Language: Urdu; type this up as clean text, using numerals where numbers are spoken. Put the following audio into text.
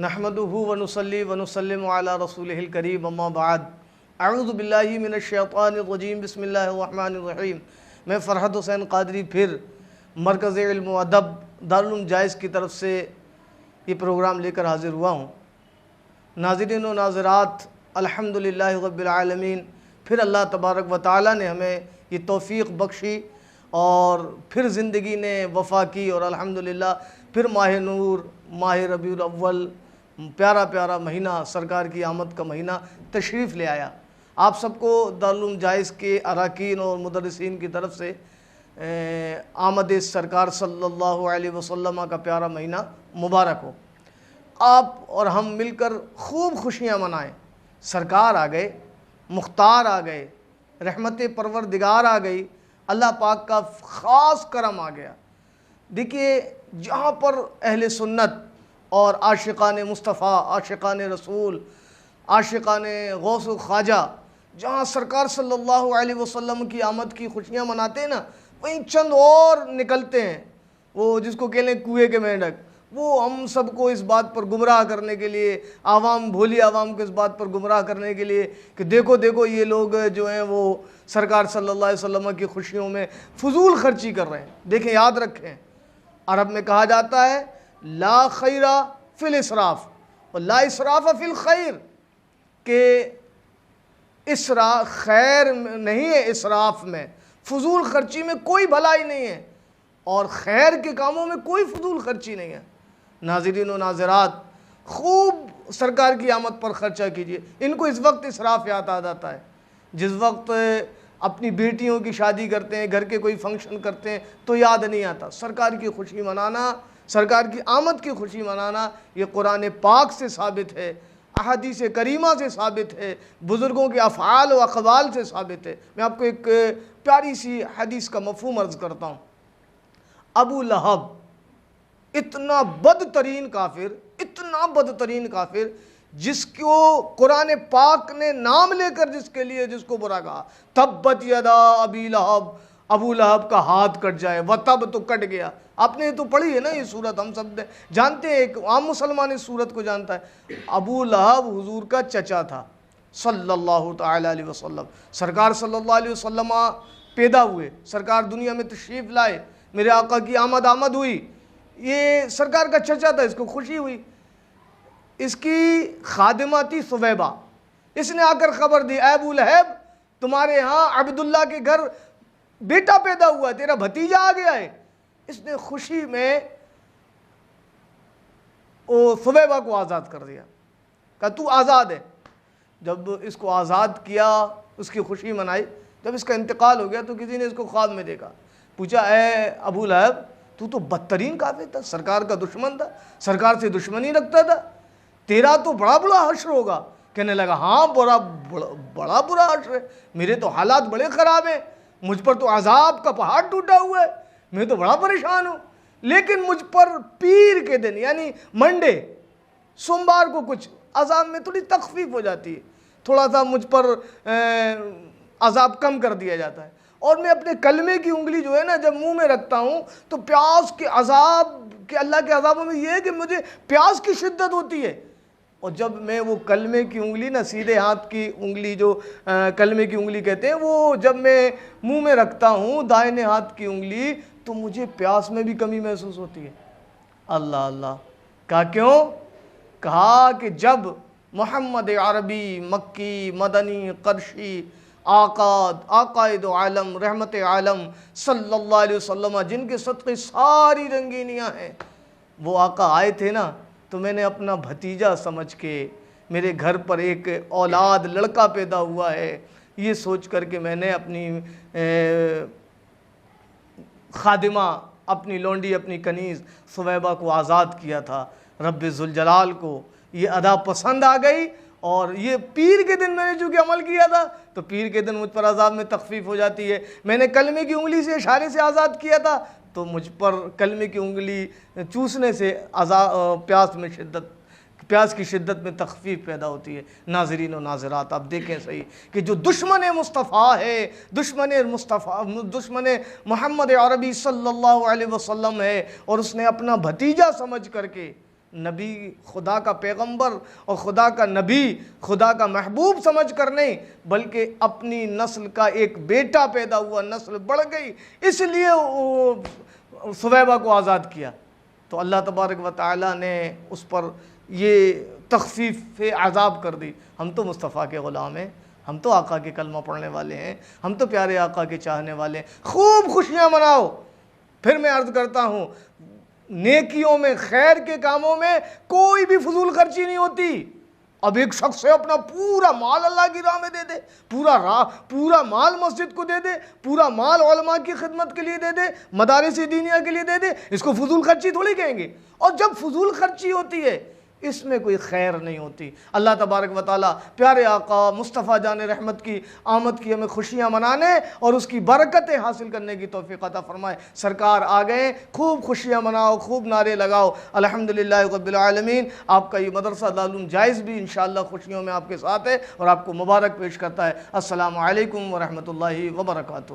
نحمدہ ونصلی ونسلم علی رسولہ الکریم اما بعد اعوذ باللہ من الشیطان الرجیم بسم اللہ الرحمن الرحیم۔ میں فرحت حسین قادری پھر مرکز علم و ادب دارالعلوم جائز کی طرف سے یہ پروگرام لے کر حاضر ہوا ہوں۔ ناظرین و ناظرات، الحمدللہ رب العالمین، پھر اللہ تبارک و تعالیٰ نے ہمیں یہ توفیق بخشی اور پھر زندگی نے وفا کی، اور الحمدللہ پھر ماہ نور، ماہ ربیع الاول، پیارا پیارا مہینہ، سرکار کی آمد کا مہینہ تشریف لے آیا۔ آپ سب کو دارالعلوم جائز کے اراکین اور مدرسین کی طرف سے آمد سرکار صلی اللہ علیہ وسلم کا پیارا مہینہ مبارک ہو۔ آپ اور ہم مل کر خوب خوشیاں منائیں۔ سرکار آ گئے، مختار آ گئے، رحمت پروردگار آ گئی، اللہ پاک کا خاص کرم آ گیا۔ دیکھیے، جہاں پر اہل سنت اور عاشقان مصطفیٰ، عاشقان رسول، عاشقان غوث و خواجہ جہاں سرکار صلی اللہ علیہ وسلم کی آمد کی خوشیاں مناتے ہیں نا، وہیں چند اور نکلتے ہیں، وہ جس کو کہہ لیں کنویں کے مینڈک، وہ ہم سب کو اس بات پر گمراہ کرنے کے لیے، عوام، بھولی عوام کو اس بات پر گمراہ کرنے کے لیے کہ دیکھو دیکھو یہ لوگ جو ہیں وہ سرکار صلی اللہ علیہ وسلم کی خوشیوں میں فضول خرچی کر رہے ہیں۔ دیکھیں، یاد رکھیں، عرب میں کہا جاتا ہے لا خیر فی الاسراف ولا اسراف فی الخیر، کہ خیر نہیں ہے اسراف میں، فضول خرچی میں کوئی بھلائی نہیں ہے، اور خیر کے کاموں میں کوئی فضول خرچی نہیں ہے۔ ناظرین و ناظرات، خوب سرکار کی آمد پر خرچہ کیجئے۔ ان کو اس وقت اسراف یاد آ جاتا ہے، جس وقت اپنی بیٹیوں کی شادی کرتے ہیں، گھر کے کوئی فنکشن کرتے ہیں تو یاد نہیں آتا۔ سرکار کی خوشی منانا، سرکار کی آمد کی خوشی منانا، یہ قرآن پاک سے ثابت ہے، احادیث کریمہ سے ثابت ہے، بزرگوں کے افعال و اقوال سے ثابت ہے۔ میں آپ کو ایک پیاری سی حدیث کا مفہوم عرض کرتا ہوں۔ ابو لہب اتنا بدترین کافر، اتنا بدترین کافر، جس کو قرآن پاک نے نام لے کر جس کو برا کہا، تبت یدا ابی لہب، ابو لہب کا ہاتھ کٹ جائے، وتب تو کٹ گیا۔ آپ نے تو پڑھی ہے نا یہ صورت، ہم سب جانتے ہیں، ایک عام مسلمان اس صورت کو جانتا ہے۔ ابو لہب حضور کا چچا تھا صلی اللہ تعالی علیہ وسلم۔ سرکار صلی اللہ علیہ وسلم پیدا ہوئے، سرکار دنیا میں تشریف لائے، میرے آقا کی آمد ہوئی، یہ سرکار کا چچا تھا، اس کو خوشی ہوئی۔ اس کی خادمہ تھی ثویبہ، اس نے آ کر خبر دی، اے ابو لہب، تمہارے ہاں عبداللہ کے گھر بیٹا پیدا ہوا ہے، تیرا بھتیجا آ گیا ہے۔ اس نے خوشی میں ثویبہ کو آزاد کر دیا، کہا تو آزاد ہے۔ جب اس کو آزاد کیا، اس کی خوشی منائی، جب اس کا انتقال ہو گیا تو کسی نے اس کو خواب میں دیکھا، پوچھا، اے ابو لہب، تو بدترین کافر تھا، سرکار کا دشمن تھا، سرکار سے دشمنی رکھتا تھا، تیرا تو بڑا حشر ہوگا۔ کہنے لگا، ہاں بڑا برا حشر ہے، میرے تو حالات بڑے خراب ہیں، مجھ پر تو عذاب کا پہاڑ ٹوٹا ہوا ہے، میں تو بڑا پریشان ہوں، لیکن مجھ پر پیر کے دن یعنی منڈے، سوموار کو کچھ عذاب میں تھوڑی تخفیف ہو جاتی ہے، تھوڑا سا مجھ پر عذاب کم کر دیا جاتا ہے، اور میں اپنے کلمے کی انگلی جو ہے نا جب منہ میں رکھتا ہوں تو پیاس کے عذاب کہ اللہ کے عذابوں میں یہ ہے کہ مجھے پیاس کی شدت ہوتی ہے، اور جب میں وہ کلمے کی انگلی نا، سیدھے ہاتھ کی انگلی جو کلمے کی انگلی کہتے ہیں، وہ جب میں منہ میں رکھتا ہوں دائیں ہاتھ کی انگلی، تو مجھے پیاس میں بھی کمی محسوس ہوتی ہے۔ اللہ اللہ، کہا کیوں؟ کہا کہ جب محمد عربی، مکی، مدنی، قرشی، آقائد عالم، رحمت عالم صلی اللہ علیہ وسلم، جن کے صدقے ساری رنگینیاں ہیں، وہ آقا آئے تھے نا، تو میں نے اپنا بھتیجا سمجھ کے، میرے گھر پر ایک اولاد لڑکا پیدا ہوا ہے، یہ سوچ کر کے میں نے اپنی خادمہ، اپنی لونڈی، اپنی کنیز ثویبہ کو آزاد کیا تھا۔ رب ذوالجلال کو یہ ادا پسند آ گئی، اور یہ پیر کے دن میں نے چونکہ عمل کیا تھا تو پیر کے دن مجھ پر عذاب میں تخفیف ہو جاتی ہے۔ میں نے کلمے کی انگلی سے اشارے سے آزاد کیا تھا تو مجھ پر کلمے کی انگلی چوسنے سے پیاس کی شدت میں تخفیف پیدا ہوتی ہے۔ ناظرین و ناظرات، آپ دیکھیں صحیح کہ جو دشمن مصطفیٰ ہے، دشمن محمد عربی صلی اللہ علیہ وسلم ہے، اور اس نے اپنا بھتیجا سمجھ کر کے نبی خدا کا پیغمبر اور خدا کا نبی خدا کا محبوب سمجھ کر نہیں، بلکہ اپنی نسل کا ایک بیٹا پیدا ہوا، نسل بڑھ گئی، اس لیے ثویبہ کو آزاد کیا۔ تو اللہ تبارک و تعالیٰ نے اس پر یہ تخفیف عذاب کر دی۔ ہم تو مصطفیٰ کے غلام ہیں، ہم تو آقا کے کلمہ پڑھنے والے ہیں، ہم تو پیارے آقا کے چاہنے والے ہیں، خوب خوشیاں مناؤ۔ پھر میں عرض کرتا ہوں، نیکیوں میں، خیر کے کاموں میں کوئی بھی فضول خرچی نہیں ہوتی۔ اب ایک شخص سے اپنا پورا مال اللہ کی راہ میں دے دے، پورا مال مسجد کو دے دے، پورا مال علماء کی خدمت کے لیے دے دے، مدارس دینیہ کے لیے دے دے، اس کو فضول خرچی تھوڑی کہیں گے۔ اور جب فضول خرچی ہوتی ہے اس میں کوئی خیر نہیں ہوتی۔ اللہ تبارک و تعالیٰ پیارے آقا مصطفیٰ جان رحمت کی آمد کی ہمیں خوشیاں منانے اور اس کی برکتیں حاصل کرنے کی توفیق عطا فرمائے۔ سرکار آ گئے، خوب خوشیاں مناؤ، خوب نعرے لگاؤ، الحمدللہ رب العالمین۔ آپ کا یہ مدرسہ دارالعلوم جائز بھی انشاءاللہ خوشیوں میں آپ کے ساتھ ہے اور آپ کو مبارک پیش کرتا ہے۔ السلام علیکم ورحمۃ اللہ وبرکاتہ۔